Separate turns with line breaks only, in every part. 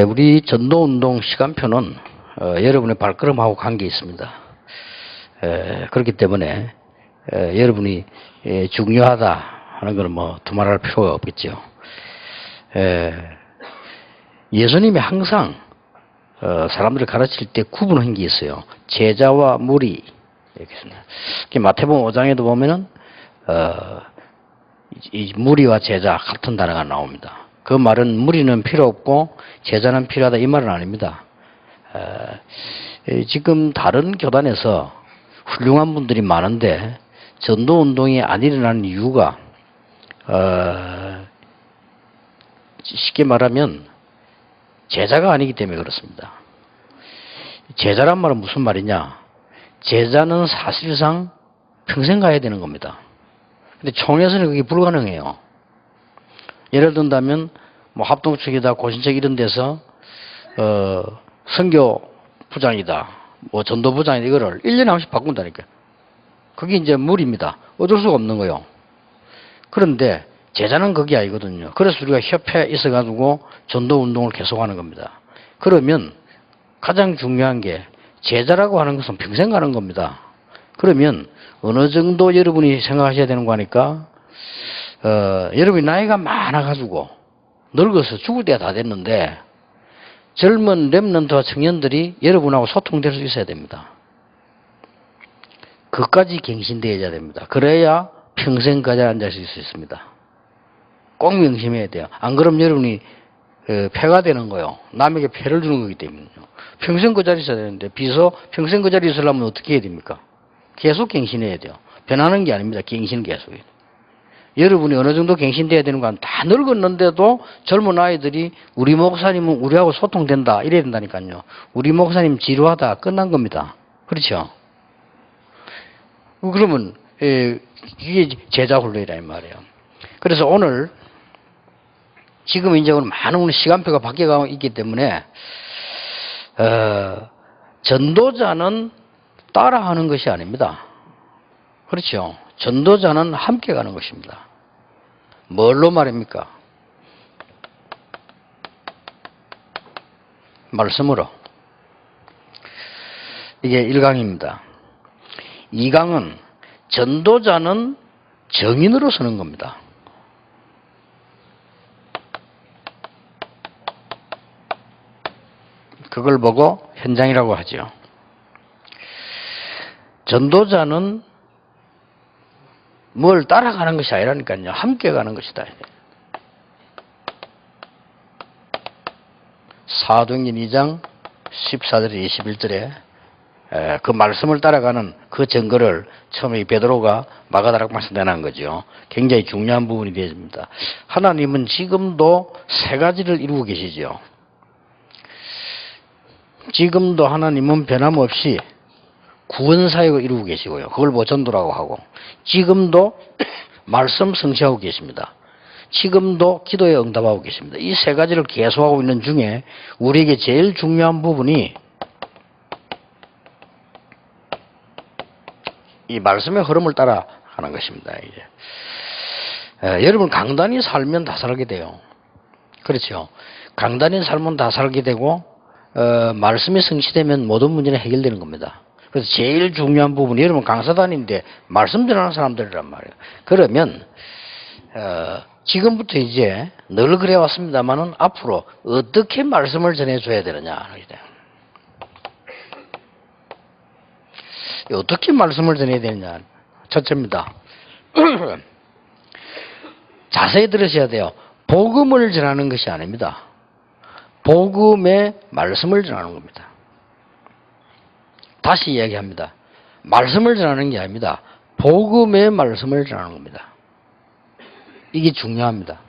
우리 전도운동 시간표는 여러분의 발걸음하고 관계 있습니다. 그렇기 때문에 여러분이 중요하다 하는 것은 뭐 두말할 필요가 없겠죠. 예수님이 항상 사람들을 가르칠 때 구분한 게 있어요. 제자와 무리 이렇게 있습니다. 마태복음 5장에도 보면은 이 무리와 제자 같은 단어가 나옵니다. 그 말은 무리는 필요 없고 제자는 필요하다 이 말은 아닙니다. 지금 다른 교단에서 훌륭한 분들이 많은데 전도운동이 안 일어나는 이유가 쉽게 말하면 제자가 아니기 때문에 그렇습니다. 제자란 말은 무슨 말이냐? 제자는 사실상 평생 가야 되는 겁니다. 근데 총회에서는 그게 불가능해요. 예를 든다면 뭐 합동측이다 고신책 이런 데서 선교부장이다 뭐 전도부장이다 이거를 1년에 한 번씩 바꾼다니까요. 그게 이제 무리입니다. 어쩔 수가 없는 거예요. 그런데 제자는 그게 아니거든요. 그래서 우리가 협회에 있어가지고 전도운동을 계속하는 겁니다. 그러면 가장 중요한 게 제자라고 하는 것은 평생 가는 겁니다. 그러면 어느 정도 여러분이 생각하셔야 되는 거니까 여러분이 나이가 많아가지고 늙어서 죽을 때가 다 됐는데 젊은 렘넌트와 청년들이 여러분하고 소통될 수 있어야 됩니다. 그까지 갱신되어야 됩니다. 그래야 평생 그 자리에 앉을 수 있습니다. 꼭 명심해야 돼요. 안 그러면 여러분이 폐가 되는 거요. 남에게 폐를 주는 거기 때문에요. 평생 그 자리에 있어야 되는데 비서 평생 그 자리에 있으려면 어떻게 해야 됩니까? 계속 갱신해야 돼요. 변하는 게 아닙니다. 갱신은 계속 해야 돼요. 여러분이 어느 정도 갱신돼야 되는 건 다 늙었는데도 젊은 아이들이 우리 목사님은 우리하고 소통된다 이래야 된다니까요. 우리 목사님 지루하다 끝난 겁니다. 그렇죠? 그러면 이게 제자 훈련이라 이 말이에요. 그래서 오늘 지금 이제 많은 시간표가 바뀌어가고 있기 때문에 전도자는 따라하는 것이 아닙니다. 그렇죠? 전도자는 함께 가는 것입니다. 뭘로 말입니까? 말씀으로. 이게 1강입니다. 2강은 전도자는 정인으로 서는 겁니다. 그걸 보고 현장이라고 하죠. 전도자는 뭘 따라가는 것이 아니라니까요. 함께 가는 것이다. 사도행전 2장 14절에 21절에 그 말씀을 따라가는 그 증거를 처음에 베드로가 마가다락방에서 내놓은 거죠. 굉장히 중요한 부분이 되어집니다. 하나님은 지금도 세 가지를 이루고 계시죠. 지금도 하나님은 변함없이 구원사역을 이루고 계시고요. 그걸 뭐 전도라고 하고 지금도 말씀 성취하고 계십니다. 지금도 기도에 응답하고 계십니다. 이 세 가지를 계속하고 있는 중에 우리에게 제일 중요한 부분이 이 말씀의 흐름을 따라 하는 것입니다. 이제. 여러분 강단이 살면 다 살게 돼요. 그렇죠. 강단이 살면 다 살게 되고 말씀이 성취되면 모든 문제는 해결되는 겁니다. 그래서 제일 중요한 부분이 여러분 강사단인데 말씀 전하는 사람들이란 말이에요. 그러면 지금부터 이제 늘 그래왔습니다만은 앞으로 어떻게 말씀을 전해줘야 되느냐. 어떻게 말씀을 전해야 되느냐. 첫째입니다. 자세히 들으셔야 돼요. 복음을 전하는 것이 아닙니다. 복음의 말씀을 전하는 겁니다. 다시 이야기합니다. 말씀을 전하는 게 아닙니다. 복음의 말씀을 전하는 겁니다. 이게 중요합니다.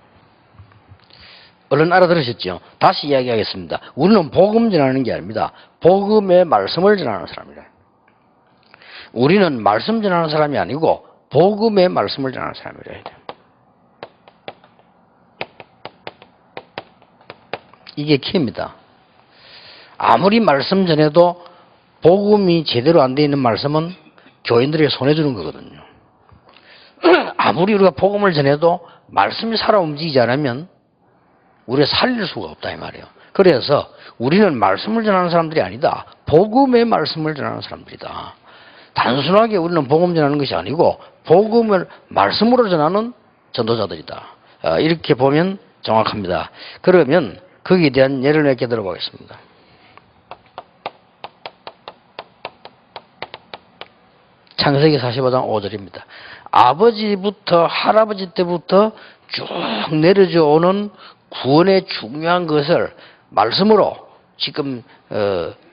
얼른 알아들으셨죠? 다시 이야기하겠습니다. 우리는 복음 전하는 게 아닙니다. 복음의 말씀을 전하는 사람이다. 우리는 말씀 전하는 사람이 아니고 복음의 말씀을 전하는 사람이라. 이게 키입니다. 아무리 말씀 전해도 복음이 제대로 안 돼 있는 말씀은 교인들에게 손해주는 거거든요. 아무리 우리가 복음을 전해도 말씀이 살아 움직이지 않으면 우리가 살릴 수가 없다 이 말이에요. 그래서 우리는 말씀을 전하는 사람들이 아니다. 복음의 말씀을 전하는 사람들이다. 단순하게 우리는 복음 전하는 것이 아니고 복음을 말씀으로 전하는 전도자들이다. 이렇게 보면 정확합니다. 그러면 거기에 대한 예를 몇 개 들어보겠습니다. 창세기 45장 5절입니다. 아버지부터 할아버지 때부터 쭉 내려져 오는 구원의 중요한 것을 말씀으로 지금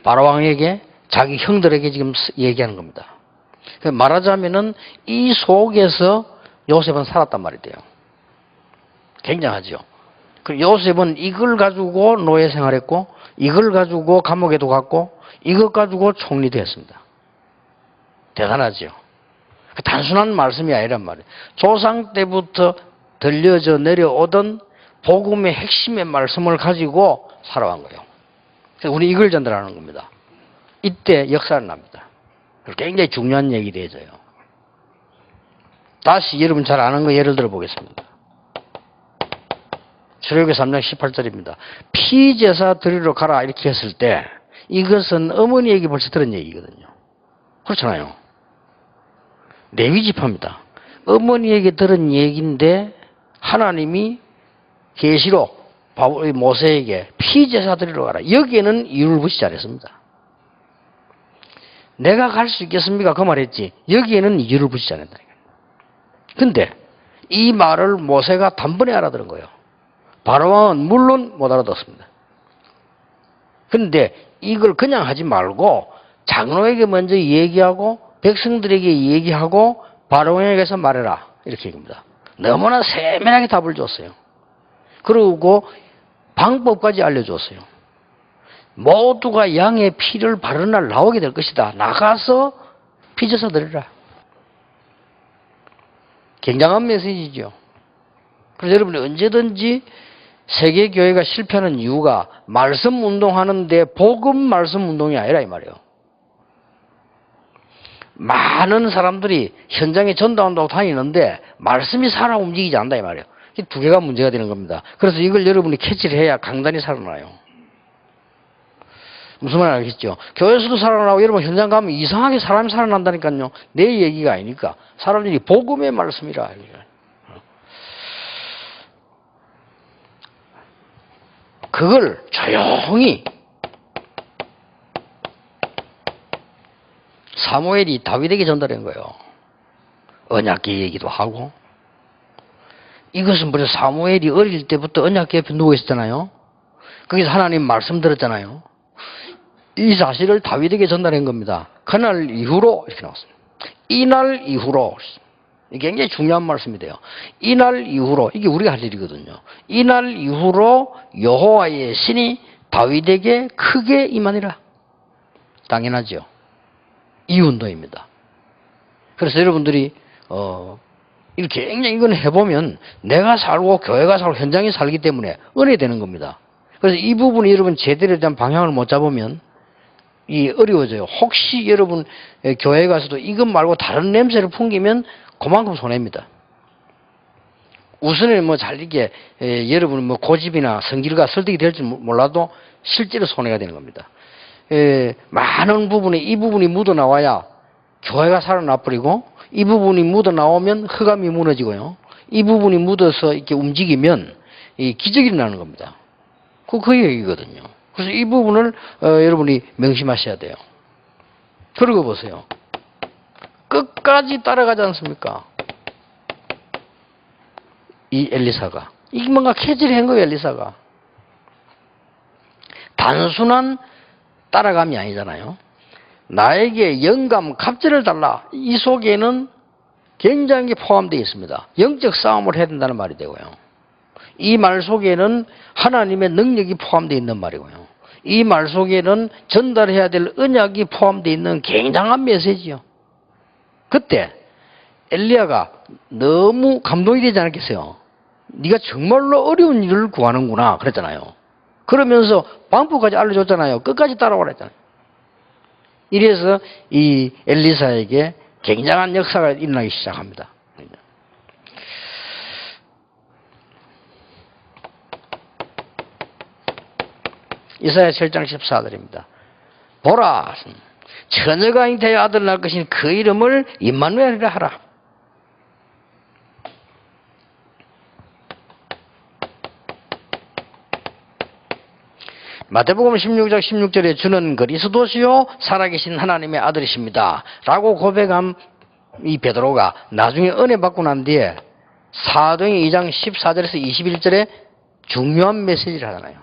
바로왕에게 자기 형들에게 지금 얘기하는 겁니다. 말하자면은 이 속에서 요셉은 살았단 말이 돼요. 굉장하죠. 그 요셉은 이걸 가지고 노예 생활했고, 이걸 가지고 감옥에도 갔고, 이것 가지고 총리도 했습니다. 대단하죠. 단순한 말씀이 아니란 말이에요. 조상 때부터 들려져 내려오던 복음의 핵심의 말씀을 가지고 살아간 거예요. 그래서 우리 이걸 전달하는 겁니다. 이때 역사는 납니다. 굉장히 중요한 얘기 되어져요. 다시 여러분 잘 아는 거 예를 들어 보겠습니다. 출애굽기 3장 18절입니다. 피제사 드리러 가라 이렇게 했을 때 이것은 어머니에게 벌써 들은 얘기거든요. 그렇잖아요. 레위 지파입니다. 어머니에게 들은 얘기인데 하나님이 계시로 모세에게 피제사 드리러 가라. 여기에는 이유를 붙이지 않았습니다. 내가 갈 수 있겠습니까? 그 말했지. 여기에는 이유를 붙이지 않았다. 근데 이 말을 모세가 단번에 알아들은 거예요. 바로왕은 물론 못 알아듣습니다. 그런데 이걸 그냥 하지 말고 장로에게 먼저 얘기하고 백성들에게 얘기하고 바로왕에게서 말해라. 이렇게 얘기합니다. 너무나 세밀하게 답을 줬어요. 그리고 방법까지 알려줬어요. 모두가 양의 피를 바르는 날 나오게 될 것이다. 나가서 피제사 드리라. 굉장한 메시지죠. 그래서 여러분이 언제든지 세계교회가 실패하는 이유가 말씀 운동하는데 복음 말씀 운동이 아니라 이 말이에요. 많은 사람들이 현장에 전도한다고 다니는데 말씀이 살아 움직이지 않는다 이 말이에요. 이 두 개가 문제가 되는 겁니다. 그래서 이걸 여러분이 캐치를 해야 강단이 살아나요. 무슨 말 알겠죠? 교회에서도 살아나고 여러분 현장 가면 이상하게 사람이 살아난다니까요. 내 얘기가 아니니까 사람들이 복음의 말씀이라. 그걸 조용히 사무엘이 다윗에게 전달한 거예요. 언약궤 얘기도 하고. 이것은 벌써 사무엘이 어릴 때부터 언약궤 옆에 누워 있었잖아요. 거기서 하나님 말씀 들었잖아요. 이 사실을 다윗에게 전달한 겁니다. 그날 이후로 이렇게 나왔습니다. 이날 이후로 이게 굉장히 중요한 말씀이 돼요. 이날 이후로 이게 우리가 할 일이거든요. 이날 이후로 여호와의 신이 다윗에게 크게 임하니라. 당연하죠. 이 운동입니다. 그래서 여러분들이 이렇게 굉장히 이건 해보면 내가 살고 교회가 살고 현장에 살기 때문에 은혜 되는 겁니다. 그래서 이 부분이 여러분 제대로 대한 방향을 못 잡으면 이 어려워져요. 혹시 여러분 교회 가서도 이것 말고 다른 냄새를 풍기면 그만큼 손해입니다. 우선은 뭐 잘 이게 여러분 뭐 고집이나 성질가 설득이 될지 몰라도 실제로 손해가 되는 겁니다. 많은 부분에 이 부분이 묻어 나와야 교회가 살아나 버리고 이 부분이 묻어 나오면 흑암이 무너지고요. 이 부분이 묻어서 이렇게 움직이면 이 기적이 일어나는 겁니다. 그 얘기거든요. 그래서 이 부분을 여러분이 명심하셔야 돼요. 그러고 보세요. 끝까지 따라가지 않습니까? 이 엘리사가. 이게 뭔가 캐치를 한 거예요, 엘리사가. 단순한 따라감이 아니잖아요. 나에게 영감, 갑절을 달라. 이 속에는 굉장히 포함되어 있습니다. 영적 싸움을 해야 된다는 말이 되고요. 이 말 속에는 하나님의 능력이 포함되어 있는 말이고요. 이 말 속에는 전달해야 될 언약이 포함되어 있는 굉장한 메시지요. 그때 엘리야가 너무 감동이 되지 않았겠어요? 네가 정말로 어려운 일을 구하는구나 그랬잖아요. 그러면서 방법까지 알려줬잖아요. 끝까지 따라오라 했잖아요. 이래서 이 엘리사에게 굉장한 역사가 일어나기 시작합니다. 이사야 7장 14절입니다. 보라, 처녀가 잉태하여 아들 낳을 것이니 그 이름을 임마누엘이라 하라. 마태복음 16장 16절에 주는 그리스도시요 살아계신 하나님의 아들이십니다 라고 고백한 이 베드로가 나중에 은혜 받고 난 뒤에 사도행 2장 14절에서 21절에 중요한 메시지를 하잖아요.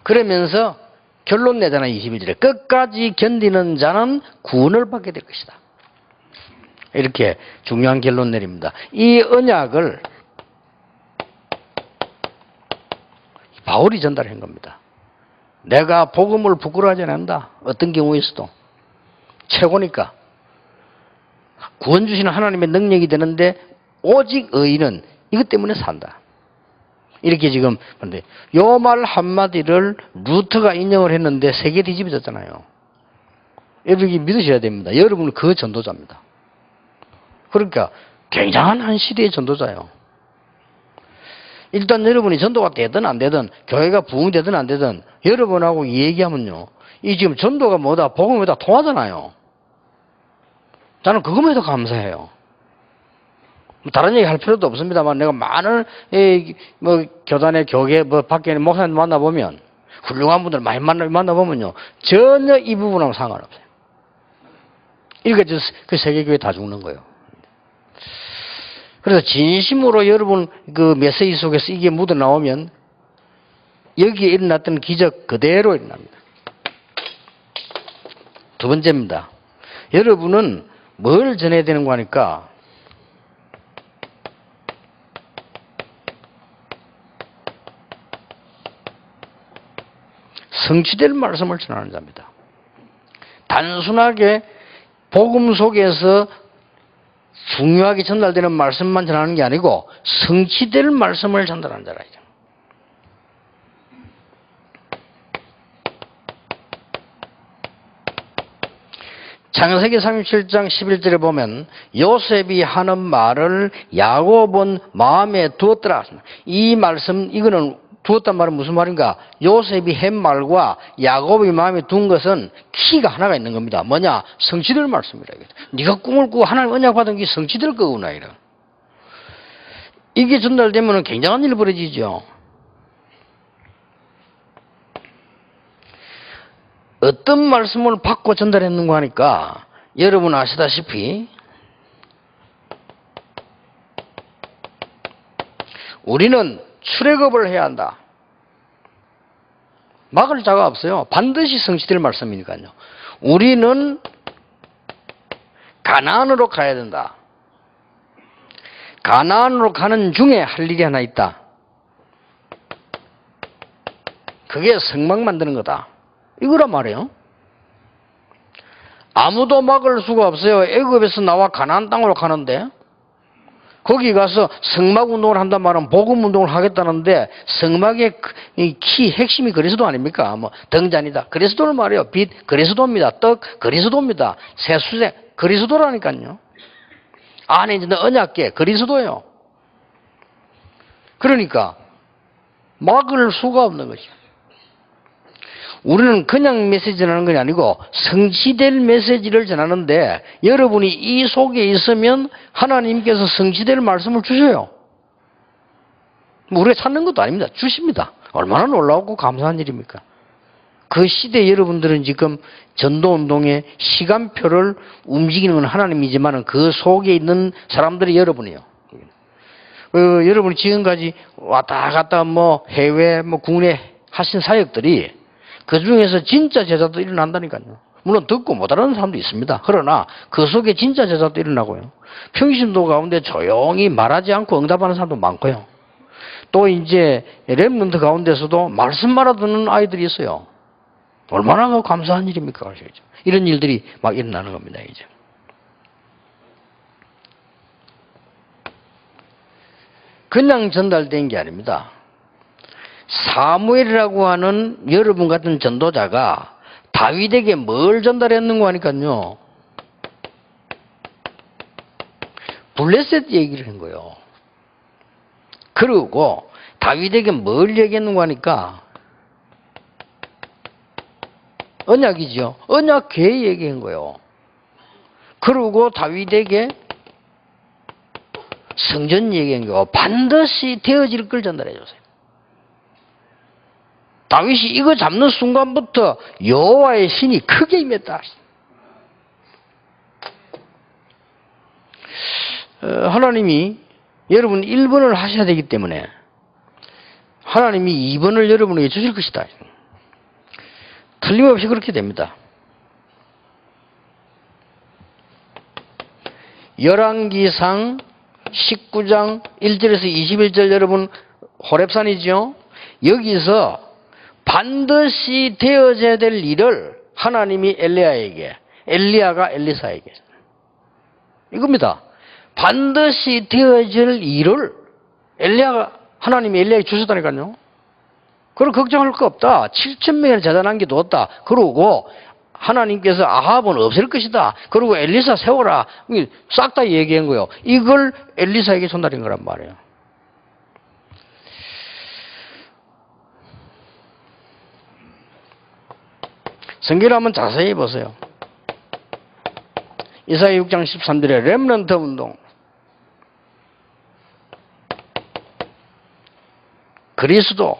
그러면서 결론 내잖아요. 21절에 끝까지 견디는 자는 구원을 받게 될 것이다. 이렇게 중요한 결론 내립니다. 이 언약을 바울이 전달한 겁니다. 내가 복음을 부끄러워하지 않는다. 어떤 경우에서도 최고니까 구원 주시는 하나님의 능력이 되는데 오직 의인은 이것 때문에 산다. 이렇게 지금 근데 요 말 한마디를 루터가 인용을 했는데 세계 뒤집어졌잖아요. 여러분이 믿으셔야 됩니다. 여러분은 그 전도자입니다. 그러니까 굉장한 한 시대의 전도자예요. 일단 여러분이 전도가 되든 안 되든 교회가 부흥되든 안 되든 여러분하고 얘기하면요. 이 지금 전도가 뭐다 복음이 다 통하잖아요. 저는 그것만 해도 감사해요. 다른 얘기 할 필요도 없습니다만 내가 많은 뭐 교단의 교계 뭐 밖에 있는 목사님 만나보면 훌륭한 분들 많이 만나보면요. 전혀 이 부분하고 상관없어요. 이렇게 그 세계교회 다 죽는 거예요. 그래서 진심으로 여러분 그 메시지 속에서 이게 묻어나오면 여기에 일어났던 기적 그대로 일어납니다. 두 번째입니다. 여러분은 뭘 전해야 되는 거 하니까 성취될 말씀을 전하는 자입니다. 단순하게 복음 속에서 중요하게 전달되는 말씀만 전하는 게 아니고 성취될 말씀을 전달하는 자라. 창세기 37장 11절에 보면 요셉이 하는 말을 야곱은 마음에 두었더라. 이 말씀 이거는 두었단 말은 무슨 말인가? 요셉이 한 말과 야곱이 마음에 둔 것은 키가 하나가 있는 겁니다. 뭐냐? 성취될 말씀이라. 네가 꿈을 꾸고 하나님 언약 받은 게 성취될 거구나. 이런. 이게 전달되면 굉장한 일이 벌어지죠. 어떤 말씀을 받고 전달했는가 하니까 여러분 아시다시피 우리는 출애굽을 해야 한다. 막을 자가 없어요. 반드시 성취될 말씀이니까요. 우리는 가나안으로 가야 된다. 가나안으로 가는 중에 할 일이 하나 있다. 그게 성막 만드는 거다. 이거란 말이에요. 아무도 막을 수가 없어요. 애굽에서 나와 가나안 땅으로 가는데 거기 가서 성막 운동을 한단 말은 복음 운동을 하겠다는데 성막의 키 핵심이 그리스도 아닙니까? 뭐 등잔이다. 그리스도를 말해요. 빛 그리스도입니다. 떡 그리스도입니다. 세수제 그리스도라니까요. 안에 있는 언약궤 그리스도예요. 그러니까 막을 수가 없는 거죠. 우리는 그냥 메시지 전하는 건 아니고 성취될 메시지를 전하는데 여러분이 이 속에 있으면 하나님께서 성취될 말씀을 주셔요. 우리가 찾는 것도 아닙니다. 주십니다. 얼마나 놀라웠고 감사한 일입니까? 그 시대에 여러분들은 지금 전도운동의 시간표를 움직이는 건 하나님이지만 그 속에 있는 사람들이 여러분이에요. 여러분이 지금까지 왔다 갔다 뭐 해외 뭐 국내 하신 사역들이 그 중에서 진짜 제자도 일어난다니까요. 물론 듣고 못 알아듣는 사람도 있습니다. 그러나 그 속에 진짜 제자도 일어나고요. 평신도 가운데 조용히 말하지 않고 응답하는 사람도 많고요. 또 이제 렘넌트 가운데서도 말씀 알아듣는 아이들이 있어요. 얼마나 감사한 일입니까? 이런 일들이 막 일어나는 겁니다. 이제. 그냥 전달된 게 아닙니다. 사무엘이라고 하는 여러분 같은 전도자가 다윗에게 뭘 전달했는가 하니까요. 블레셋 얘기를 한 거예요. 그리고 다윗에게 뭘 얘기했는가 하니까 언약이죠. 언약궤 얘기한 거예요. 그리고 다윗에게 성전 얘기한 거예요. 반드시 되어질 걸 전달해 줬어요. 다윗이 이거 잡는 순간부터 여호와의 신이 크게 임했다. 하나님이 여러분 1번을 하셔야 되기 때문에 하나님이 2번을 여러분에게 주실 것이다. 틀림없이 그렇게 됩니다. 열왕기상 19장 1절에서 21절 여러분 호렙산이죠. 여기서 반드시 되어져야 될 일을 하나님이 엘리야에게, 엘리야가 엘리사에게 이겁니다. 반드시 되어질 일을 엘리야가 하나님이 엘리야에게 주셨다니까요. 그럼 걱정할 거 없다. 7,000명의 제단 한 개도 없다. 그러고 하나님께서 아합은 없을 것이다. 그리고 엘리사 세워라. 싹 다 얘기한 거예요. 이걸 엘리사에게 전달한 거란 말이에요. 성경을 한번 자세히 보세요. 이사야 6장 13절에 렘넌트 운동. 그리스도.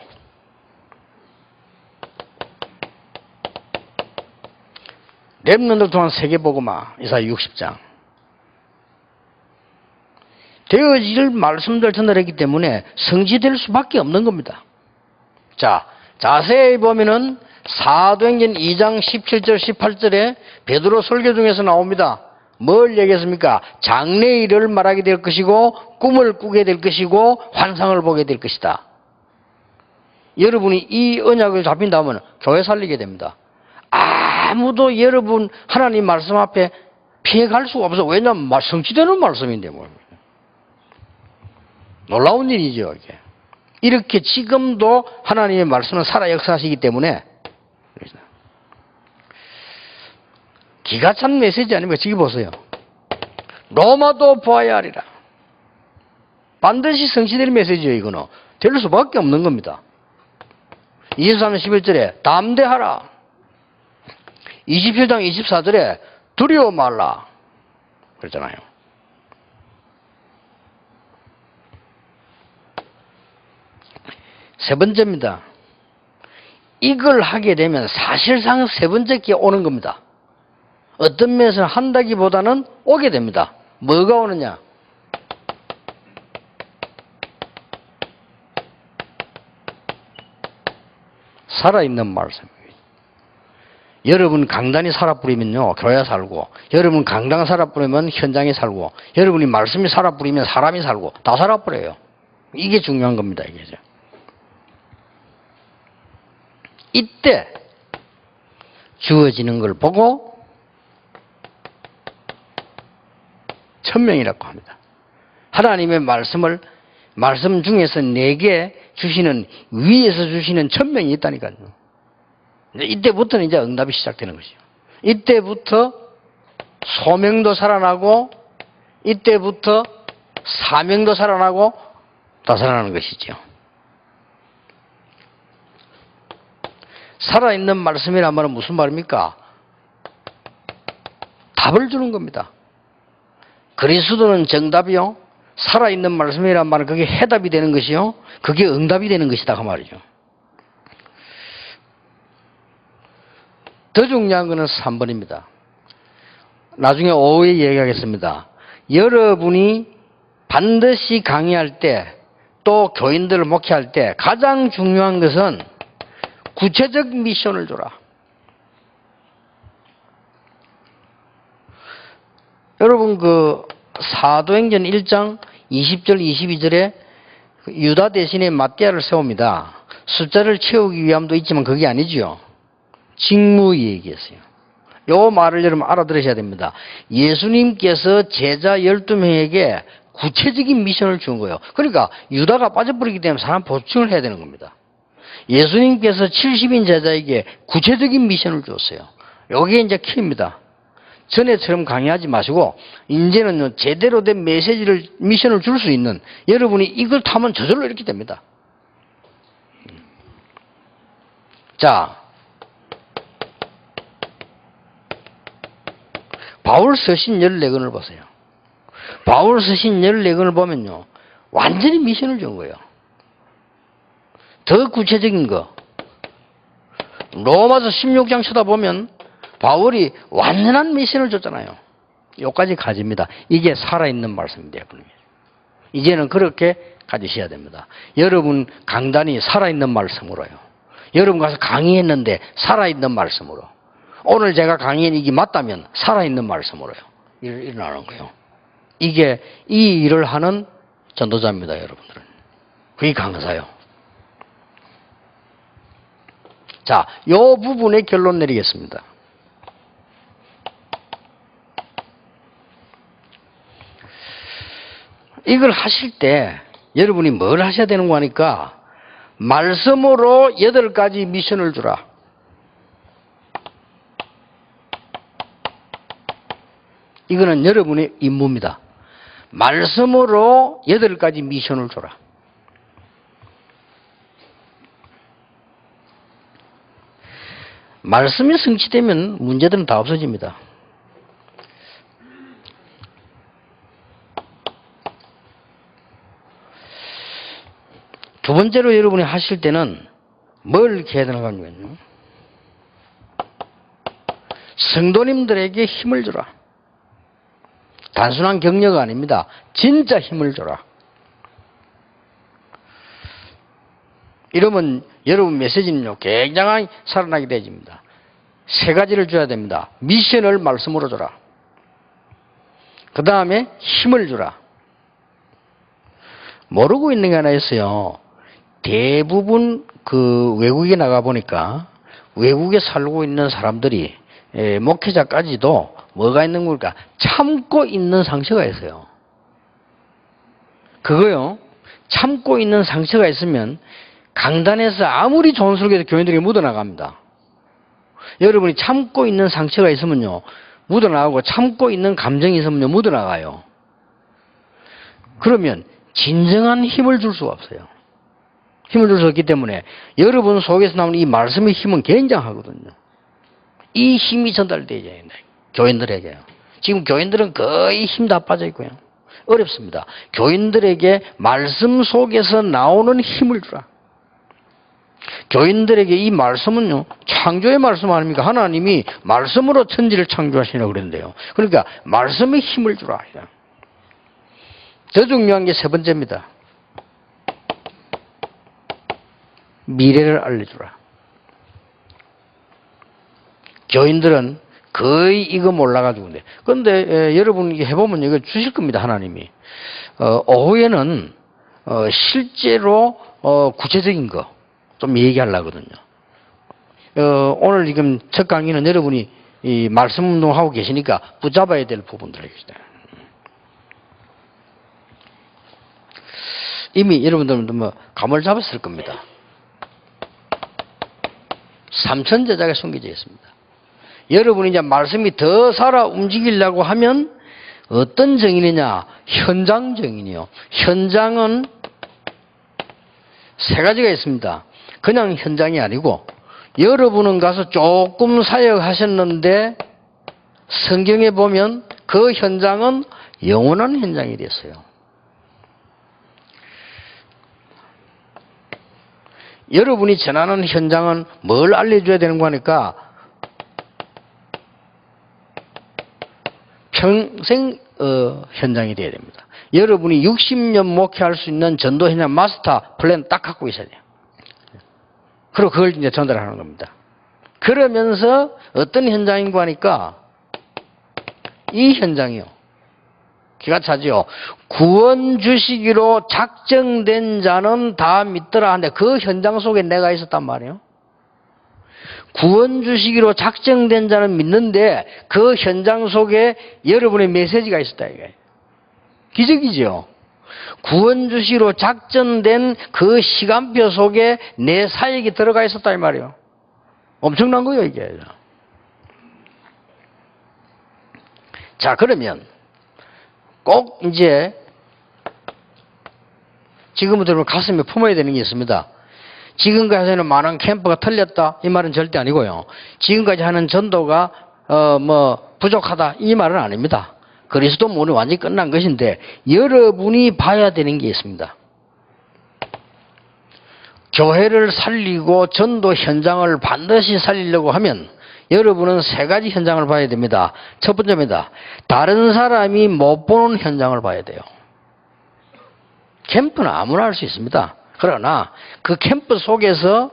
렘넌트를 통한 세계복음화. 이사야 60장. 되어질 말씀들 전달했기 때문에 성취될 수밖에 없는 겁니다. 자, 자세히 보면은 사도행전 2장 17절 18절에 베드로 설교 중에서 나옵니다. 뭘 얘기했습니까? 장래일을 말하게 될 것이고 꿈을 꾸게 될 것이고 환상을 보게 될 것이다. 여러분이 이 언약을 잡힌다면 교회 살리게 됩니다. 아무도 여러분 하나님 말씀 앞에 피해갈 수가 없어. 왜냐하면 성취되는 말씀인데 뭐. 놀라운 일이죠. 이게. 이렇게 지금도 하나님의 말씀은 살아 역사하시기 때문에 기가 찬 메시지 아닙니까? 지금 보세요. 로마도 보아야 하리라. 반드시 성취될 메시지예요. 이거는 될 수밖에 없는 겁니다. 23장 11절에 담대하라. 27장 24절에 두려워 말라. 그랬잖아요. 세 번째입니다. 이걸 하게 되면 사실상 세 번째 게 오는 겁니다. 어떤 면에서 한다기보다는 오게 됩니다. 뭐가 오느냐? 살아있는 말씀. 여러분 강단이 살아뿌리면요 교회 살고, 여러분 강당 살아뿌리면 현장에 살고, 여러분이 말씀이 살아뿌리면 사람이 살고 다 살아뿌려요. 이게 중요한 겁니다. 이게죠. 이때 주어지는 걸 보고 천명이라고 합니다. 하나님의 말씀 중에서 내게 주시는, 위에서 주시는 천명이 있다니까요. 이때부터는 이제 응답이 시작되는 것이요. 이때부터 소명도 살아나고, 이때부터 사명도 살아나고 다 살아나는 것이죠. 살아있는 말씀이란 말은 무슨 말입니까? 답을 주는 겁니다. 그리스도는 정답이요. 살아있는 말씀이란 말은 그게 해답이 되는 것이요. 그게 응답이 되는 것이다. 그 말이죠. 더 중요한 것은 3번입니다. 나중에 오후에 얘기하겠습니다. 여러분이 반드시 강의할 때, 또 교인들을 목회할 때 가장 중요한 것은 구체적 미션을 줘라. 여러분 사도행전 1장 20절 22절에 유다 대신에 마띠아를 세웁니다. 숫자를 채우기 위함도 있지만 그게 아니죠. 직무 얘기했어요. 요 말을 여러분 알아들으셔야 됩니다. 예수님께서 제자 12명에게 구체적인 미션을 준 거예요. 그러니까 유다가 빠져버리기 때문에 사람 보충을 해야 되는 겁니다. 예수님께서 70인 제자에게 구체적인 미션을 줬어요. 여기에 이제 키입니다. 전에처럼 강의하지 마시고 이제는 제대로 된 미션을 줄 수 있는, 여러분이 이걸 타면 저절로 이렇게 됩니다. 자, 바울 서신 14권을 보세요. 바울 서신 14권을 보면요, 완전히 미션을 준 거예요. 더 구체적인 거, 로마서 16장 쳐다보면 바울이 완전한 미션을 줬잖아요. 여기까지 가집니다. 이게 살아있는 말씀입니다. 이제는 그렇게 가지셔야 됩니다. 여러분 강단이 살아있는 말씀으로요. 여러분 가서 강의했는데 살아있는 말씀으로. 오늘 제가 강의한 이게 맞다면 살아있는 말씀으로요. 일어나는 거예요. 이게 이 일을 하는 전도자입니다, 여러분들은. 그게 강사요. 자, 이 부분에 결론 내리겠습니다. 이걸 하실 때 여러분이 뭘 하셔야 되는 거 하니까 말씀으로 8가지 미션을 주라. 이거는 여러분의 임무입니다. 말씀으로 8가지 미션을 줘라. 말씀이 성취되면 문제들은 다 없어집니다. 두 번째로 여러분이 하실 때는 뭘 이렇게 해야 되는가 하면요, 성도님들에게 힘을 주라. 단순한 격려가 아닙니다. 진짜 힘을 줘라. 이러면 여러분 메시지는요, 굉장히 살아나게 되집니다. 3가지를 줘야 됩니다. 미션을 말씀으로 줘라. 그 다음에 힘을 주라. 모르고 있는 게 하나 있어요. 대부분 그 외국에 나가 보니까 외국에 살고 있는 사람들이, 목회자까지도 뭐가 있는 걸까? 참고 있는 상처가 있어요. 그거요, 참고 있는 상처가 있으면 강단에서 아무리 좋은 설교도 교인들에게 묻어나갑니다. 여러분이 참고 있는 상처가 있으면요, 묻어나가고, 참고 있는 감정이 있으면요, 묻어나가요. 그러면 진정한 힘을 줄 수가 없어요. 힘을 줄 수 없기 때문에 여러분 속에서 나오는 이 말씀의 힘은 굉장하거든요. 이 힘이 전달되어야 된다. 교인들에게요. 지금 교인들은 거의 힘 다 빠져 있고요. 어렵습니다. 교인들에게 말씀 속에서 나오는 힘을 주라. 교인들에게 이 말씀은요, 창조의 말씀 아닙니까? 하나님이 말씀으로 천지를 창조하시라고 그랬는데요. 그러니까 말씀의 힘을 주라. 더 중요한 게 3번째입니다. 미래를 알려주라. 교인들은 거의 이거 몰라가지고. 그런데 여러분 해보면 이거 주실 겁니다, 하나님이. 오후에는 실제로 구체적인 거 좀 얘기하려고 하거든요. 오늘 지금 첫 강의는 여러분이 이 말씀 운동하고 계시니까 붙잡아야 될 부분들이 있어요. 이미 여러분들은 뭐 감을 잡았을 겁니다. 3천 제자가 숨겨져 있습니다. 여러분이 이제 말씀이 더 살아 움직이려고 하면 어떤 정인이냐? 현장 정인이요. 현장은 3가지가 있습니다. 그냥 현장이 아니고, 여러분은 가서 조금 사역하셨는데 성경에 보면 그 현장은 영원한 현장이 됐어요. 여러분이 전하는 현장은 뭘 알려줘야 되는 거니까 평생 현장이 돼야 됩니다. 여러분이 60년 목회할 수 있는 전도 현장 마스터 플랜 딱 갖고 있어야 돼요. 그리고 그걸 이제 전달하는 겁니다. 그러면서 어떤 현장인가 하니까 이 현장이요, 기가 차지요. 구원 주시기로 작정된 자는 다 믿더라 하는데 그 현장 속에 내가 있었단 말이에요. 구원 주시기로 작정된 자는 믿는데 그 현장 속에 여러분의 메시지가 있었다 이거예요. 기적이죠. 구원주시로 작전된 그 시간표 속에 내 사역이 들어가 있었다 이 말이에요. 엄청난 거예요 이게. 자, 그러면 꼭 이제 지금부터 가슴에 품어야 되는 게 있습니다. 지금까지는 많은 캠프가 틀렸다 이 말은 절대 아니고요. 지금까지 하는 전도가 부족하다 이 말은 아닙니다. 그리스도 문이 완전히 끝난 것인데 여러분이 봐야 되는 게 있습니다. 교회를 살리고 전도 현장을 반드시 살리려고 하면 여러분은 세 가지 현장을 봐야 됩니다. 첫 번째입니다. 다른 사람이 못 보는 현장을 봐야 돼요. 캠프는 아무나 할 수 있습니다. 그러나 그 캠프 속에서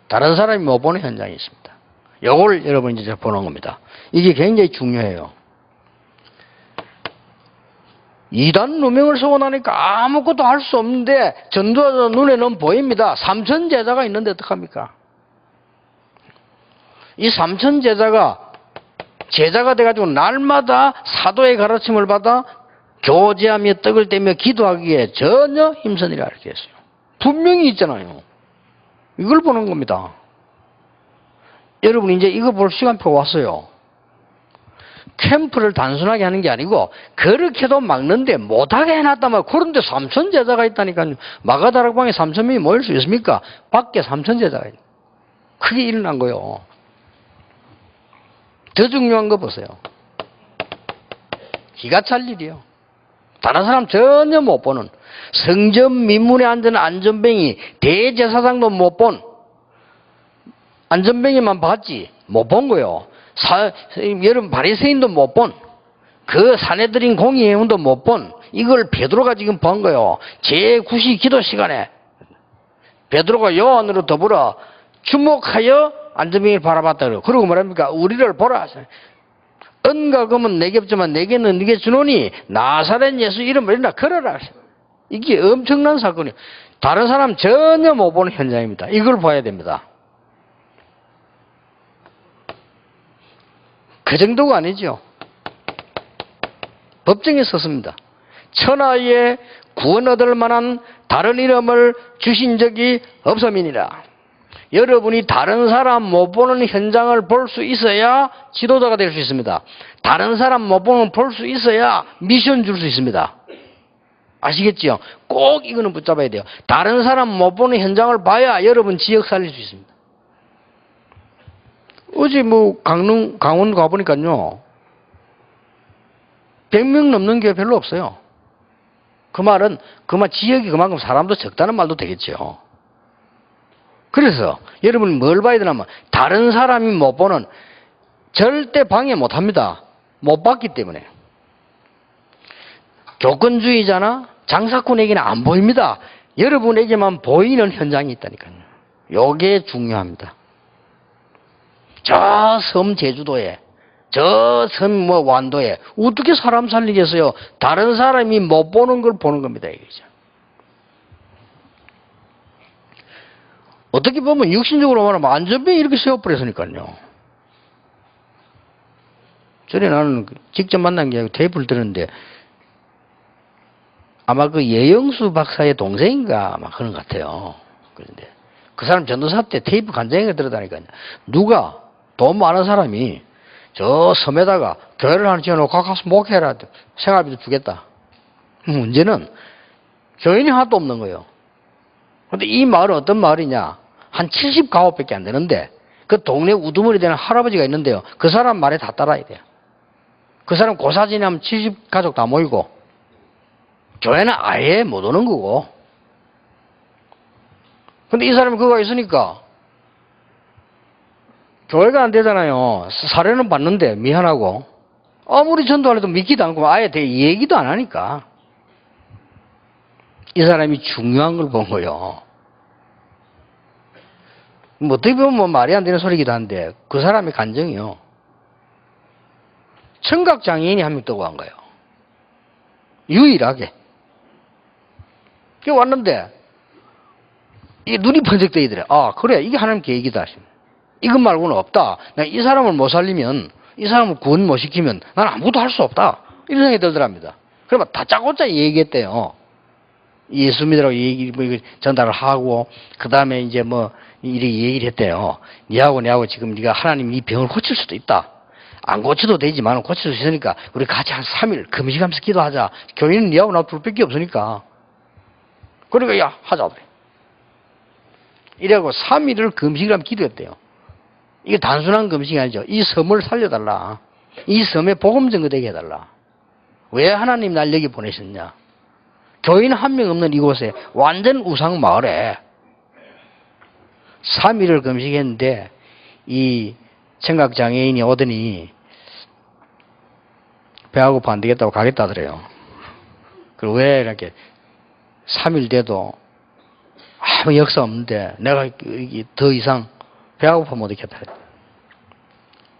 다른 사람이 못 보는 현장이 있습니다. 이걸 여러분이 이제 보는 겁니다. 이게 굉장히 중요해요. 이단 누명을 쓰고 나니까 아무것도 할 수 없는데 전도자 눈에는 보입니다. 3천 제자가 있는데 어떡합니까? 이 3천 제자가 돼가지고 날마다 사도의 가르침을 받아 교제하며 떡을 떼며 기도하기에 전혀 힘선 일이 알겠어요. 분명히 있잖아요. 이걸 보는 겁니다. 여러분 이제 이거 볼 시간표가 왔어요. 캠프를 단순하게 하는 게 아니고 그렇게도 막는데 못하게 해놨다면 그런데 3천 제자가 있다니까요. 마가다락방에 3천 명이 모일 수 있습니까? 밖에 3천 제자가 있는 크게 일어난 거예요. 더 중요한 거 보세요. 기가 찰 일이요. 다른 사람 전혀 못 보는 성전 민문에 앉은 안전뱅이 대제사장도 못 본 안전뱅이만 봤지 못 본 거예요. 여러분 바리새인도 못 본 그 사내들인 공의회원도 못 본 이걸 베드로가 지금 본 거예요. 제9시 기도 시간에 베드로가 요한으로 더불어 주목하여 안전뱅이를 바라봤다 그러고 그러고 뭐랍니까? 우리를 보라. 은과 금은 내게 없지만 내게는 네게 주노니 나사렛 예수 이름을 일어나 걸어라. 이게 엄청난 사건이에요. 다른 사람 전혀 못 보는 현장입니다. 이걸 봐야 됩니다. 그 정도가 아니죠. 법정에 섰습니다. 천하에 구원 얻을 만한 다른 이름을 주신 적이 없음이니라. 여러분이 다른 사람 못 보는 현장을 볼 수 있어야 지도자가 될 수 있습니다. 다른 사람 못 보는 볼 수 있어야 미션 줄 수 있습니다. 아시겠지요? 꼭 이거는 붙잡아야 돼요. 다른 사람 못 보는 현장을 봐야 여러분 지역 살릴 수 있습니다. 어제 강원 가보니까요. 100명 넘는 게 별로 없어요. 그 말은 지역이 그만큼 사람도 적다는 말도 되겠죠. 그래서 여러분이 뭘 봐야 되냐면 다른 사람이 못 보는 절대 방해 못 합니다. 못 봤기 때문에. 교권주의자나 장사꾼에게는 안 보입니다. 여러분에게만 보이는 현장이 있다니까요. 요게 중요합니다. 저 섬 제주도에 저 섬 완도에 어떻게 사람 살리겠어요? 다른 사람이 못 보는 걸 보는 겁니다. 이거죠. 어떻게 보면 육신적으로 말하면 안전병이 이렇게 세워버렸으니까요. 전에 나는 직접 만난 게 아니고 테이프를 들었는데 아마 그 예영수 박사의 동생인가 아마 그런 것 같아요. 그런데 그 사람 전도사 때 테이프 간장에 들어다니까요. 누가 돈 많은 사람이 저 섬에다가 교회를 하나 지어놓고 가서 목회해라. 생활비도 주겠다. 문제는 교인이 하나도 없는 거예요. 근데 이 마을은 어떤 마을이냐? 한 70가옥밖에 안 되는데 그 동네 우두머리 되는 할아버지가 있는데요. 그 사람 말에 다 따라야 돼요. 그 사람 고사진에 하면 70가족 다 모이고 교회는 아예 못 오는 거고. 근데 이 사람이 그거가 있으니까 교회가 안 되잖아요. 사례는 받는데 미안하고 아무리 전도하려도 믿기도 않고 아예 얘기도 안 하니까 이 사람이 중요한 걸 본 거예요. 뭐 어떻게 보면 말이 안 되는 소리기도 한데 그 사람의 간정이요. 청각장애인이 한 명 떠고 간 거예요. 유일하게. 그 왔는데 이 눈이 번쩍 뜨이더래. 아 그래 이게 하나님 계획이다. 이것 말고는 없다. 내가 이 사람을 못 살리면, 이 사람을 구원 못 시키면 나는 아무것도 할 수 없다. 이런 생각이 들더랍니다. 그러면 다짜고짜 얘기했대요. 예수 믿으라고 얘기, 전달을 하고, 그 다음에 이제 이렇게 얘기를 했대요. 니하고 지금 네가 하나님 이 병을 고칠 수도 있다. 안 고쳐도 되지만 고칠 수 있으니까 우리 같이 한 3일 금식하면서 기도하자. 교인은 니하고 나 둘밖에 없으니까. 그러니까 야, 하자. 이래갖고 3일을 금식을 하면 기도했대요. 이게 단순한 금식이 아니죠. 이 섬을 살려달라. 이 섬에 복음 전거되게 해달라. 왜 하나님 날 여기 보내셨냐? 교인 한 명 없는 이곳에 완전 우상 마을에 3일을 금식했는데 이 청각장애인이 오더니 배가 고파 안 되겠다고 가겠다 하더래요. 그리고 왜 이렇게 3일 돼도 아무 역사 없는데 내가 더 이상 배가 고파 못 있겠다.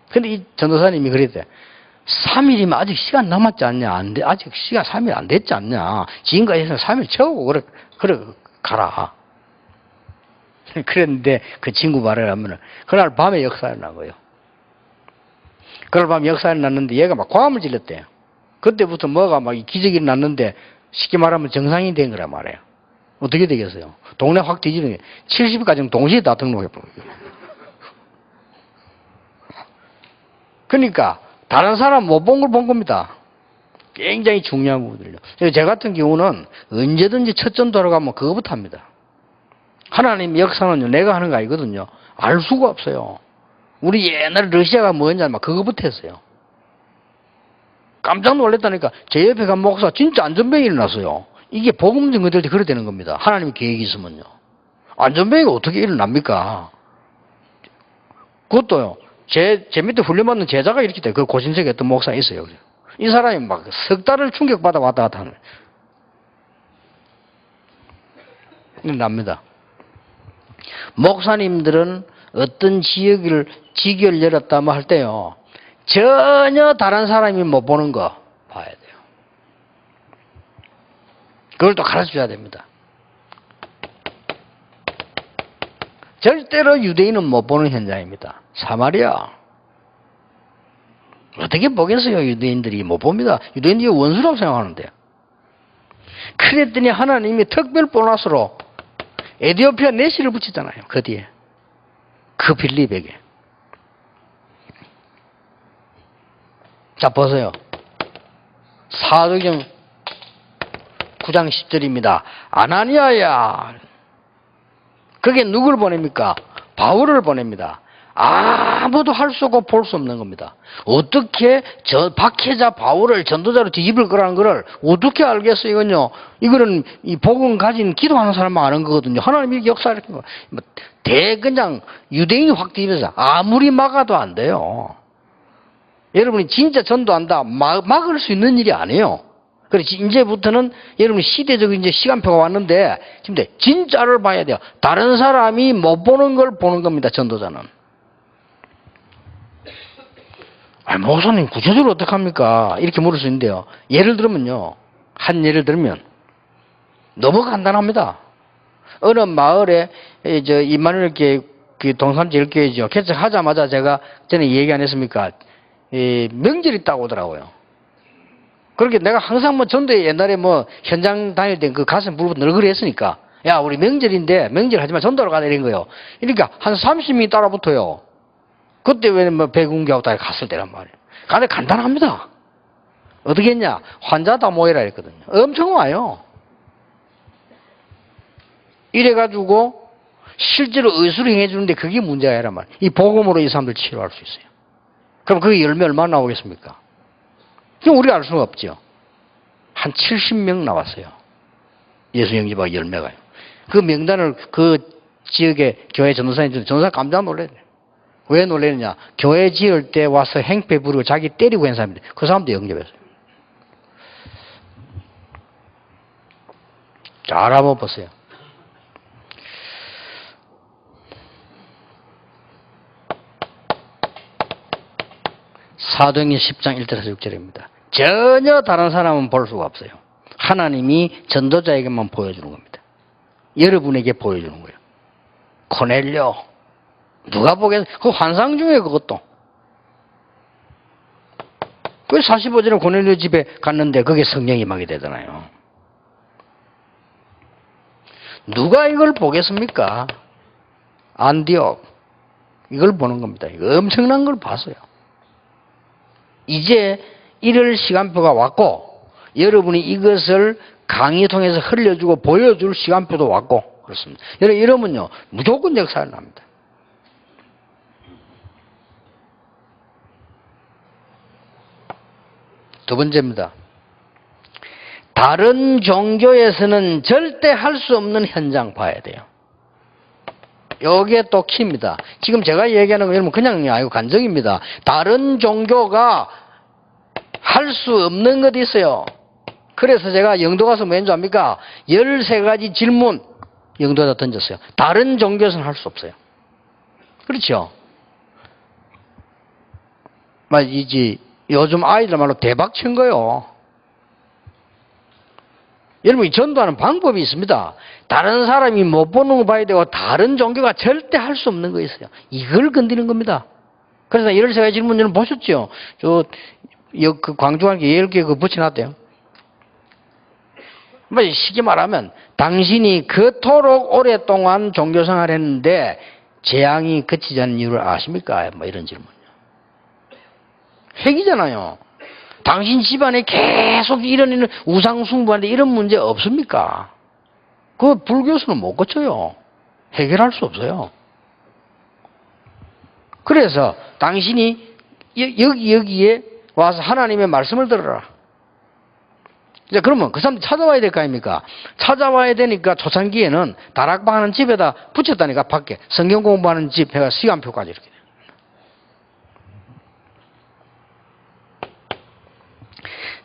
근데 이 전도사님이 그랬대. 3일이면 아직 시간 남았지 않냐? 안 돼. 아직 시간 3일 안 됐지 않냐? 지금까지 해서 3일 채우고 그래, 가라. 그랬는데 그 친구 말을 하면은 그날 밤에 역사가 난 거예요. 그날 밤에 역사가 났는데 얘가 막 과음을 질렀대요. 그때부터 뭐가 막 기적이 났는데 쉽게 말하면 정상이 된 거란 말이에요. 어떻게 되겠어요? 동네 확 뒤지는 게 70가정 동시에 다 등록해버려요. 그러니까 다른 사람 못 본 걸 본 겁니다. 굉장히 중요한 부분들요. 제 같은 경우는 언제든지 첫 전도로 가면 그거부터 합니다. 하나님 역사는요, 내가 하는 거 아니거든요. 알 수가 없어요. 우리 옛날에 러시아가 뭐였냐, 막 그거부터 했어요. 깜짝 놀랐다니까. 제 옆에 간 목사 진짜 안전병이 일어났어요. 이게 복음 증거될 때 그래 되는 겁니다. 하나님의 계획이 있으면요. 안전병이 어떻게 일어납니까? 그것도요. 제 밑에 훈련받는 제자가 이렇게 돼. 그 고신석에 어떤 목사가 있어요. 이 사람이 막 석 달을 충격받아 왔다 갔다 하는 거예요. 납니다. 목사님들은 어떤 지교를 열었다 뭐 할 때요. 전혀 다른 사람이 못 보는 거 봐야 돼요. 그걸 또 가르쳐줘야 됩니다. 절대로 유대인은 못 보는 현장입니다. 사마리아. 어떻게 보겠어요, 유대인들이. 못 봅니다. 유대인들이 원수라고 생각하는데. 그랬더니 하나님이 특별 보너스로 에티오피아 내시를 붙이잖아요. 그 뒤에. 그 빌립에게. 자, 보세요. 사도행전 9장 10절입니다. 아나니아야. 그게 누굴 보냅니까? 바울을 보냅니다. 아무도 할 수 없고 볼 수 없는 겁니다. 어떻게 박해자 바울을 전도자로 뒤집을 거라는 거를 어떻게 알겠어요, 이건요? 이거는 이 복음 가진 기도하는 사람만 아는 거거든요. 하나님이 역사를 거. 그냥 유대인이 확 뒤집어서 아무리 막아도 안 돼요. 여러분이 진짜 전도한다, 막을 수 있는 일이 아니에요. 그래서 이제부터는 여러분 시대적인 이제 시간표가 왔는데 지금 진짜를 봐야 돼요. 다른 사람이 못 보는 걸 보는 겁니다. 전도자는. 아니, 목사님 구체적으로 어떡합니까? 이렇게 물을 수 있는데요. 예를 들면요. 한 예를 들면 너무 간단합니다. 어느 마을에 이만일 그 동산제일교회죠. 개척하자마자 제가 전에 얘기 안 했습니까? 명절이 있다고 오더라고요. 그렇게 내가 항상 뭐 전도에 옛날에 뭐 현장 다닐 때 그 가슴 부르고 늘 그래 했으니까 야, 우리 명절인데 명절 하지만 전도로 가자 이런 거예요. 그러니까 한 30명이 따라붙어요. 그때 왜 뭐 배군교하고 다 갔을 때란 말이에요. 근데 간단합니다. 어떻게 했냐? 환자 다 모여라 했거든요. 엄청 와요. 이래가지고 실제로 의술을 행해주는데 그게 문제가 아니란 말이에요. 이 복음으로 이 사람들 치료할 수 있어요. 그럼 그게 열매 얼마나 나오겠습니까? 지금 우리가 알 수가 없죠. 한 70명 나왔어요. 예수 영접하고 열매가요. 그 명단을 그 지역의 교회 전도사님, 전도사 깜짝 놀래요. 왜 놀래느냐? 교회 지을 때 와서 행패 부리고 자기 때리고 한 사람인데 그 사람도 영접했어요. 자, 알아봐 보세요. 사도행전 10장 1절에서 6절입니다. 전혀 다른 사람은 볼 수가 없어요. 하나님이 전도자에게만 보여주는 겁니다. 여러분에게 보여주는 거예요. 코넬료 누가 보겠, 그 환상 중에 그것도. 그 45전에 고넬료 집에 갔는데 그게 성령이 임하게 되잖아요. 누가 이걸 보겠습니까? 안디옥. 이걸 보는 겁니다. 이거 엄청난 걸 봤어요. 이제 이럴 시간표가 왔고, 여러분이 이것을 강의 통해서 흘려주고 보여줄 시간표도 왔고, 그렇습니다. 여러분, 이러면요, 무조건 역사를 납니다. 두 번째입니다. 다른 종교에서는 절대 할 수 없는 현장 봐야 돼요. 여기에 또 키입니다. 지금 제가 얘기하는 건 여러분 그냥 아니고 간증입니다. 다른 종교가 할 수 없는 것이 있어요. 그래서 제가 영도 가서 뭐 했는지 압니까? 13가지 질문 영도에다 던졌어요. 다른 종교에서는 할 수 없어요. 그렇죠? 이제 요즘 아이들 말로 대박 친 거예요. 여러분이 전도하는 방법이 있습니다. 다른 사람이 못 보는 거 봐야 되고 다른 종교가 절대 할 수 없는 거 있어요. 이걸 건드리는 겁니다. 그래서 13가지 질문 여러분 보셨죠? 그 광주관계 예일교회 그거 붙여놨대요. 쉽게 말하면 당신이 그토록 오랫동안 종교생활을 했는데 재앙이 그치지 않는 이유를 아십니까? 이런 질문이요. 핵이잖아요. 당신 집안에 계속 이런 우상숭배하는데 이런 문제 없습니까? 그거 불교에서는 못 고쳐요. 해결할 수 없어요. 그래서 당신이 여기에 와서 하나님의 말씀을 들어라. 이제 그러면 그 사람들 찾아와야 될 거 아닙니까? 찾아와야 되니까 초창기에는 다락방 하는 집에다 붙였다니까, 밖에. 성경 공부하는 집 해가 시간표까지 이렇게.